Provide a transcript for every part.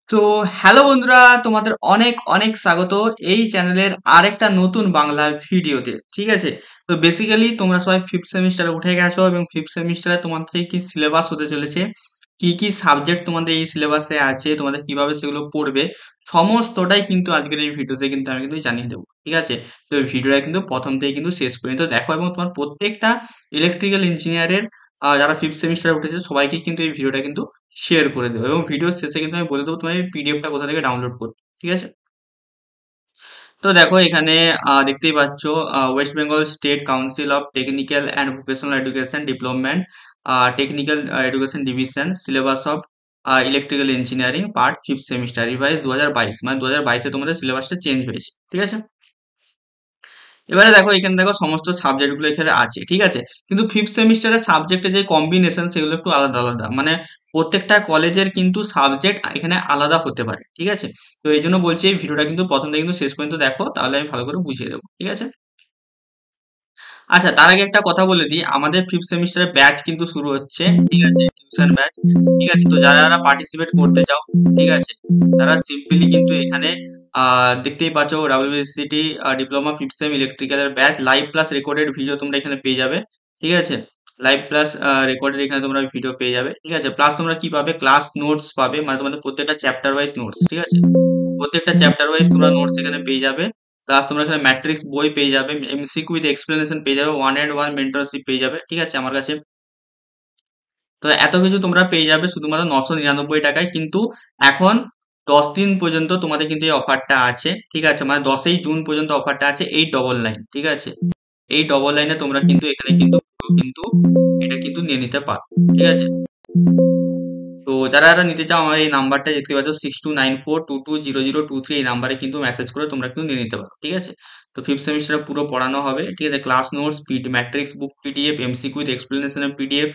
তো হ্যালো বন্ধুরা, তোমাদের অনেক অনেক স্বাগত এই চ্যানেলের আরেকটা নতুন বাংলা ভিডিওতে। ঠিক আছে, তো বেসিক্যালি তোমরা সবাই ফিফথ সেমিস্টারে উঠে গেছো এবং ফিফথ সেমিস্টারে তোমাদের কি সিলেবাস হতে চলেছে, কি কি সাবজেক্ট তোমাদের এই সিলেবাসে আছে, তোমাদের কিভাবে সেগুলো পড়বে, সমস্তটাই কিন্তু আজকের এই ভিডিওতে কিন্তু আমি কিন্তু জানিয়ে দেবো। ঠিক আছে, তো এই ভিডিওটা কিন্তু প্রথম থেকে কিন্তু শেষ পর্যন্ত দেখো এবং তোমার প্রত্যেকটা ইলেকট্রিক্যাল ইঞ্জিনিয়ারের যারা ফিফথ সেমিস্টারে উঠেছে সবাইকে কিন্তু এই ভিডিওটা কিন্তু শেয়ার করে দেবো এবং ভিডিওর শেষে কিন্তু আমি বলে দেবো তোমার এই পিডিএফটা কোথা থেকে ডাউনলোড করতে। ঠিক আছে, তো দেখো এখানে দেখতেই পাচ্ছ West Bengal state council of technical and vocational education development, technical education division, syllabus of electrical engineering part fifth semester revise 2022, মানে 2022-এ তোমাদের সিলেবাসটা চেঞ্জ হয়েছে। ঠিক আছে, এবারে দেখো এখানে দেখো সমস্ত সাবজেক্ট গুলো এখানে আছে। ঠিক আছে, কিন্তু ফিফথ সেমিস্টারের সাবজেক্টের যে কম্বিনেশন সেগুলো একটু আলাদা আলাদা, মানে প্রত্যেকটা কলেজের কিন্তু সাবজেক্ট এখানে আলাদা হতে পারে। ঠিক আছে, তো এই জন্য বলছি এই ভিডিওটা কিন্তু প্রথম থেকে কিন্তু শেষ পর্যন্ত দেখো, তাহলে আমি ভালো করে বুঝিয়ে দেবো। ঠিক আছে, আচ্ছা তার আগে একটা কথা বলে দিই, আমাদের ফিফথ সেমিস্টারের ব্যাচ কিন্তু শুরু হচ্ছে। ঠিক আছে, টিউশন ব্যাচ। ঠিক আছে, তো যারা যারা পার্টিসিপেট করতে চাও, ঠিক আছে, তারা সিম্পলি কিন্তু এখানে দেখতেই পাচ্ছ ডাব্লিউবিসিটি ডিপ্লোমা ফিফথ সেম ইলেকট্রিক্যালের batch live plus recorded video তোমরা এখানে পেয়ে যাবে। ঠিক আছে, লাইভ প্লাস রেকর্ডেড এখানে তোমরা ভিডিও পেয়ে যাবে। ঠিক আছে, প্লাস তোমরা কি পাবে, ক্লাস নোটস পাবে, মানে তোমাদের প্রত্যেকটা চ্যাপ্টার ওয়াইজ নোটস। ঠিক আছে, প্রত্যেকটা চ্যাপ্টার ওয়াইজ তোমরা নোটস এখানে পেয়ে যাবে। প্লাস তোমরা এখানে ম্যাট্রিক্স বই পেয়ে যাবে, এমসিকিউ উইথ এক্সপ্লেনেশন পেয়ে যাবে, ওয়ান এন্ড ওয়ান মেন্টরশিপ পেয়ে যাবে। ঠিক আছে, আমার কাছে তো এত কিছু তোমরা পেয়ে যাবে শুধুমাত্র 999 টাকায়। কিন্তু এখন 10 দিন পর্যন্ত তোমাদের কিন্তু এই অফারটা আছে। ঠিক আছে, মানে 10ই জুন পর্যন্ত অফারটা আছে 899। ঠিক আছে, এই ডবল লাইনে তোমরা কিন্তু এখানে কিন্তু পুরো কিন্তু এটা কিন্তু নিয়ে নিতে পারো। ঠিক আছে, তো যারা যারা নিতে চাও আমার এই নাম্বারটা দেখতে পাচ্ছ 6294220023, এই নাম্বারে কিন্তু মেসেজ করে তোমরা কিন্তু নিয়ে নিতে পারো। ঠিক আছে, তো ফিফথ সেমিস্টারে পুরো পড়ানো হবে। ঠিক আছে, class notes, matrix book PDF, MCQ with explanation PDF,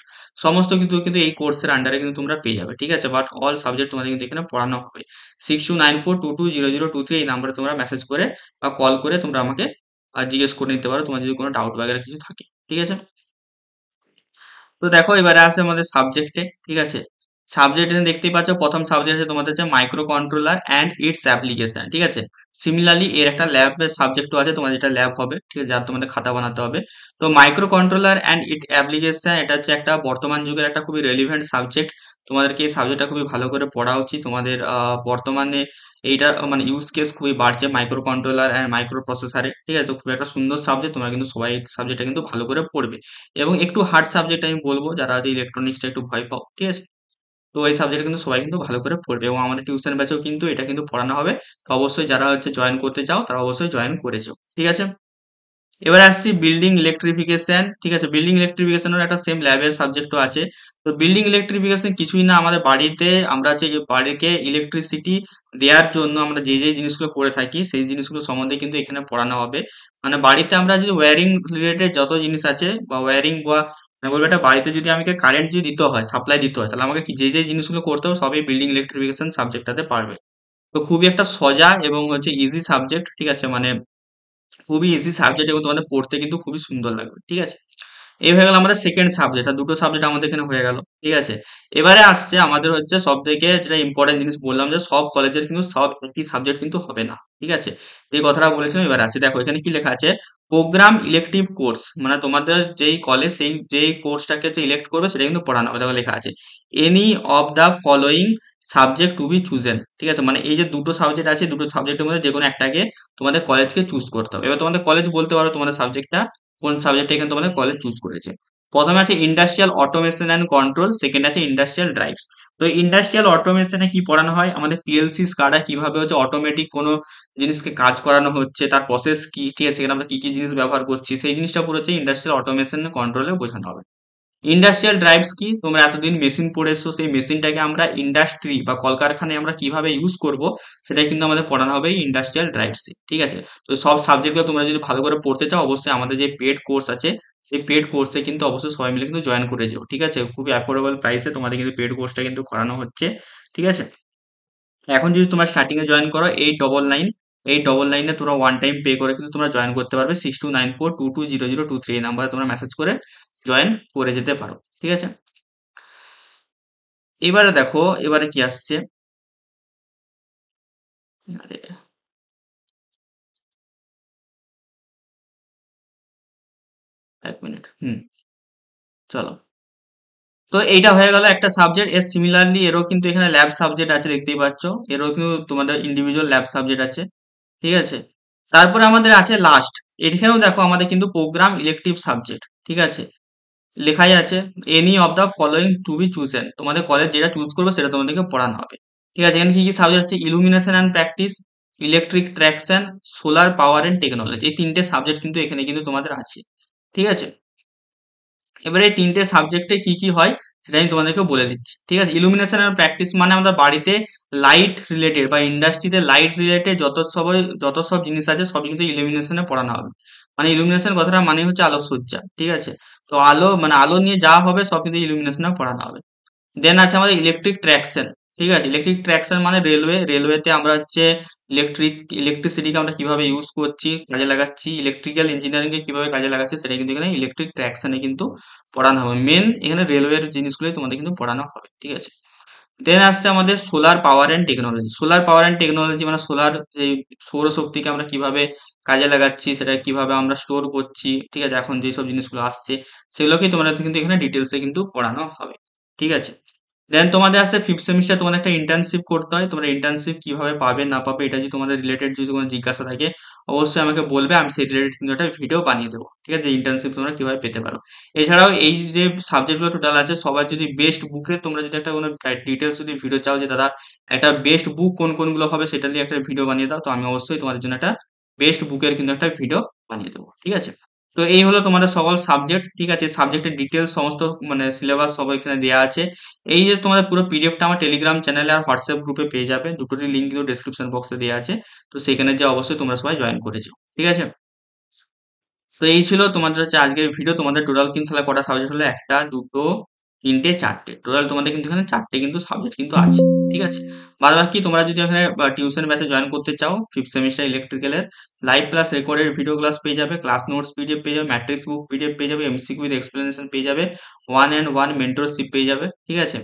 সমস্ত কিন্তু কিন্তু এই কোর্সের আন্ডারে কিন্তু তোমরা পেয়ে যাবে। ঠিক আছে, বাট অল সাবজেক্ট তোমাদের কিন্তু এখানে পড়ানো হবে। 6294220023, এই নাম্বারে তোমরা মেসেজ করে বা কল করে তোমরা আমাকে জিজ্ঞেস করে নিতে পারো তোমার যদি কোনো ডাউট বাগেরা কিছু থাকে। ঠিক আছে, তো দেখো এবারে আসে আমাদের সাবজেক্টে। ঠিক আছে, সাবজেক্ট এখানে দেখতেই পাচ্ছ প্রথম সাবজেক্ট আছে তোমাদের হচ্ছে micro controller and it's application. ঠিক আছে, সিমিলারলি এর একটা ল্যাবের সাবজেক্টও আছে, তোমাদের যেটা ল্যাব হবে। ঠিক আছে, যার তোমাদের খাতা বানাতে হবে। তো micro controller and it application এটা হচ্ছে একটা বর্তমান যুগের একটা খুবই রেলিভেন্ট সাবজেক্ট। তোমাদেরকে এই সাবজেক্টটা খুবই ভালো করে পড়া উচিত। তোমাদের বর্তমানে এইটা মানে ইউজ কেস খুবই বাড়ছে মাইক্রো কন্ট্রোলার অ্যান্ড মাইক্রো প্রসেসরে। ঠিক আছে, তো খুব একটা সুন্দর সাবজেক্ট, তোমরা কিন্তু সবাই সাবজেক্টটা কিন্তু ভালো করে পড়বে। এবং একটু হার্ড সাবজেক্ট আমি বলবো, যারা হচ্ছে ইলেকট্রনিক্সটা একটু ভয় পাও। ঠিক আছে, তো এই সাবজেক্ট কিন্তু সবাই কিন্তু ভালো করে পড়বে এবং আমাদের টিউশন ব্যাচেও কিন্তু এটা কিন্তু পড়ানো হবে। তো অবশ্যই যারা হচ্ছে জয়েন করতে চাও তারা অবশ্যই জয়েন করেছো। ঠিক আছে, এবার আসছি বিল্ডিং ইলেকট্রিফিকেশন। ঠিক আছে, বিল্ডিং ইলেকট্রিফিকেশনের একটা সেম ল্যাবের সাবজেক্টও আছে। তো বিল্ডিং ইলেকট্রিফিকেশন কিছুই না, আমাদের বাড়িতে আমরা যে বাড়িকে ইলেকট্রিসিটি দেওয়ার জন্য আমরা যে যে জিনিসগুলো করে থাকি সেই জিনিসগুলো সম্বন্ধে কিন্তু এখানে পড়ানো হবে। মানে বাড়িতে আমরা যদি ওয়্যারিং রিলেটেড যত জিনিস আছে বা ওয়্যারিং বা আমি বলবো একটা বাড়িতে যদি আমাকে কারেন্ট যদি দিতে হয়, সাপ্লাই দিতে হয়, তাহলে আমাকে যে যে জিনিসগুলো করতে হবে সবই বিল্ডিং ইলেকট্রিফিকেশন সাবজেক্টটাতে পারবে। তো খুবই একটা সোজা এবং হচ্ছে ইজি সাবজেক্ট। ঠিক আছে, মানে খুবই ইজি সাবজেক্ট এবং তোমাদের পড়তে কিন্তু খুবই সুন্দর লাগবে। ঠিক আছে, এই হয়ে গেল আমাদের সেকেন্ড সাবজেক্ট, আর দুটো সাবজেক্ট আমাদের এখানে হয়ে গেল। ঠিক আছে, এবারে আসছে আমাদের হচ্ছে সব থেকে যেটা ইম্পর্টেন্ট জিনিস বললাম, যে সব কলেজের কিন্তু সব একই সাবজেক্ট কিন্তু হবে না। ঠিক আছে, এই কথাটা বলেছিলাম। এবার আসছে দেখো এখানে কি লেখা আছে, প্রোগ্রাম ইলেকটিভ কোর্স, মানে তোমাদের যেই কলেজ সেই যেই কোর্সটাকে যে ইলেক্ট করবে সেটা কিন্তু পড়ানো হবে। দেখো লেখা আছে any of the following subject to be chosen. ঠিক আছে, মানে এই যে দুটো সাবজেক্ট আছে, দুটো সাবজেক্টের মধ্যে যে কোনো একটাকে তোমাদের কলেজকে চুজ করতে হবে। এবার তোমাদের কলেজ বলতে পারো তোমাদের সাবজেক্টটা কোন সাবজেক্টে এখানে তোমাদের কলেজ চুজ করেছে। প্রথমে আছে industrial automation and control, second আছে ইন্ডাস্ট্রিয়াল ড্রাইভস। তো ইন্ডাস্ট্রিয়াল অটোমেশনে কি পড়ানো হয়, আমাদের পিএলসি স্কাডা কিভাবে হচ্ছে অটোমেটিক কোনো জিনিসকে কাজ করানো হচ্ছে, তার প্রসেস কি। ঠিক আছে, সেখানে আমরা কি কি জিনিস ব্যবহার করছি সেই জিনিসটা পুরো হচ্ছে ইন্ডাস্ট্রিয়াল অটোমেশন কন্ট্রোলে বোঝানো হবে। ইন্ডাস্ট্রিয়াল ড্রাইভস কি, তোমরা এতদিন মেশিন পড়েছো, সেই মেশিনটাকে আমরা ইন্ডাস্ট্রি বা কলকারখানায় আমরা কিভাবে ইউজ করব সেটাই কিন্তু আমাদের পড়ানো হবে ইন্ডাস্ট্রিয়াল ড্রাইভসে। ঠিক আছে, তো সব সাবজেক্টগুলো তোমরা যদি ভালো করে পড়তে চাও অবশ্যই আমাদের যে পেড কোর্স আছে সেই পেড কোর্সে কিন্তু অবশ্যই সবাই মিলে কিন্তু জয়েন করে যাও। ঠিক আছে, খুবই অ্যাফোর্ডেবল প্রাইসে তোমাদের কিন্তু পেড কোর্সটা কিন্তু করানো হচ্ছে। ঠিক আছে, এখন যদি তোমরা স্টার্টিং এ জয়েন করো 899, 899 তোমরা ওয়ান টাইম পে করে কিন্তু তোমরা জয়েন করতে পারবে। 6294220023, এই নাম্বারে তোমরা মেসেজ করে জয়েন করে যেতে পারো। ঠিক আছে, এবারে দেখো এবারে কি আসছে, আরে, এক মিনিট। চলো। তো এইটা হয়ে গেল একটা সাবজেক্ট। এর সিমিলারলি এরও কিন্তু এখানে ল্যাব সাবজেক্ট আছে, দেখতেই পাচ্ছ। এরও কিন্তু তোমাদের ইন্ডিভিজুয়াল ল্যাব সাবজেক্ট আছে, ঠিক আছে। তারপরে আমাদের আছে লাস্ট, এখানেও দেখো আমাদের কিন্তু প্রোগ্রাম ইলেকটিভ সাবজেক্ট, ঠিক আছে। লেখাই আছে any of the following to be chosen, তোমাদের কলেজ যেটা চুজ করবে সেটা তোমাদেরকে পড়ানো হবে, ঠিক আছে। এখানে কি কি সাবজেক্ট আছে? Illumination and practice, electric traction, solar power and technology. এই তিনটে সাবজেক্ট কিন্তু এখানে কিন্তু তোমাদের আছে, ঠিক আছে। এবারে এই তিনটে সাবজেক্টে কি কি হয় সেটা আমি তোমাদেরকে বলে দিচ্ছি, ঠিক আছে। ইলুমিনেশন আর প্র্যাকটিস মানে আমাদের বাড়িতে লাইট রিলেটেড বা ইন্ডাস্ট্রিতে লাইট রিলেটেড যত সব জিনিস আছে সব কিন্তু ইলুমিনেশনে পড়ানো হবে। মানে ইলুমিনেশন কথাটা মানে হচ্ছে আলোকসজ্জা, ঠিক আছে। তো আলো মানে আলো নিয়ে যা হবে সব কিন্তু ইলুমিনেশনে পড়ানো হবে। দেন আছে আমাদের ইলেকট্রিক ট্র্যাকশন, ঠিক আছে। ইলেকট্রিক ট্র্যাকশন মানে রেলওয়েতে আমরা হচ্ছে ইলেকট্রিসিটিকে আমরা কিভাবে ইউজ করছি, কাজে লাগাচ্ছি, ইলেকট্রিক্যাল ইঞ্জিনিয়ারিং কে কিভাবে কাজে লাগাচ্ছি, সেটা কিন্তু এখানে ইলেকট্রিক ট্র্যাকশনে কিন্তু পড়ানো হবে। মেন এখানে রেলওয়ের জিনিসগুলোই তোমাদের কিন্তু পড়ানো হবে, ঠিক আছে। দেন আসছে আমাদের solar power and technology. Solar power and technology মানে সোলার যে সৌরশক্তিকে আমরা কিভাবে কাজে লাগাচ্ছি, সেটা কিভাবে আমরা স্টোর করছি, ঠিক আছে। এখন যেসব জিনিসগুলো আসছে সেগুলোকেই তোমাদের কিন্তু এখানে ডিটেলসে কিন্তু পড়ানো হবে, ঠিক আছে। দেন তোমাদের আসছে ফিফথ সেমিস্টার, তোমাদের একটা ইন্টার্নশিপ করতে হয়। তোমরা ইন্টার্নশিপ কিভাবে পাবে না পাবে এটা যদি তোমাদের রিলেটেড যদি কোনো জিজ্ঞাসা থাকে অবশ্যই আমাকে বলবে, আমি সেই রিলেটেড কিন্তু একটা ভিডিও বানিয়ে দেবো, ঠিক আছে। ইন্টার্নশিপ তোমরা কিভাবে পেতে পারো। এছাড়াও এই যে সাবজেক্টগুলো টোটাল আছে সবার যদি বেস্ট বুকের তোমরা যদি একটা কোনো ডিটেলস যদি ভিডিও চাও যে দাদা একটা বেস্ট বুক কোন কোনগুলো হবে সেটা নিয়ে একটা ভিডিও বানিয়ে দাও, তো আমি অবশ্যই তোমাদের জন্য একটা বেস্ট বুকের কিন্তু একটা ভিডিও বানিয়ে দেবো, ঠিক আছে। তো এই হলো তোমাদের সকল সাবজেক্ট, ঠিক আছে। সাবজেক্টের ডিটেলস সমস্ত মানে সিলেবাস সব এখানে দেওয়া আছে। এই যে তোমাদের পুরো পিডিএফটা আমার টেলিগ্রাম চ্যানেলে আর হোয়াটসঅ্যাপ গ্রুপে পেয়ে যাবে, দুটোরই লিঙ্ক কিন্তু ডেসক্রিপশন বক্সে দেওয়া আছে। তো সেখানে যে অবশ্যই তোমরা সবাই জয়েন করে যাও, ঠিক আছে। তো এই ছিল তোমাদের হচ্ছে আজকের ভিডিও। তোমাদের টোটাল কিন্তু তাহলে কটা সাবজেক্ট হলো? একটা, দুটো, তিনটে, চারটে। টোটাল তোমাদের কিন্তু এখানে চারটে কিন্তু সাবজেক্ট কিন্তু আছে, ঠিক আছে। বাদ বাকি তোমরা যদি এখানে টিউশন ব্যাচে জয়েন করতে চাও, ফিফথ সেমিস্টার ইলেকট্রিক্যালের live class recorded video class পেয়ে যাবে, ক্লাস নোটস পিডিএফ পেয়ে যাবে, ম্যাট্রিক্স বুক পিডিএফ পেয়ে যাবে, এমসিকিউ উইথ এক্সপ্লেনেশন পেয়ে যাবে, 1 and 1 মেন্টরশিপ পেয়ে যাবে, ঠিক আছে।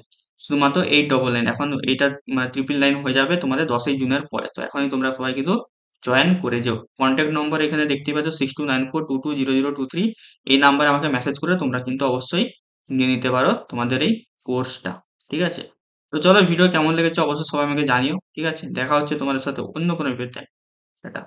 শুধুমাত্র 899, এখন এটা 999 হয়ে যাবে তোমাদের 10ই জুনের পরে। তো এখনই তোমরা সবাই কিন্তু জয়েন করে যেও। কন্ট্যাক্ট নম্বর এখানে দেখতেই পাচ্ছ 6294220023। এই নাম্বারে আমাকে মেসেজ করে তোমরা কিন্তু অবশ্যই নিয়ে নিতে পারো তোমাদের এই কোর্সটা, ঠিক আছে। তো চলো, ভিডিও কেমন লেগেছে অবশ্যই সবাই আমাকে জানিও, ঠিক আছে। দেখা হচ্ছে তোমাদের সাথে অন্য কোনো ভিডিওতে। টাটা।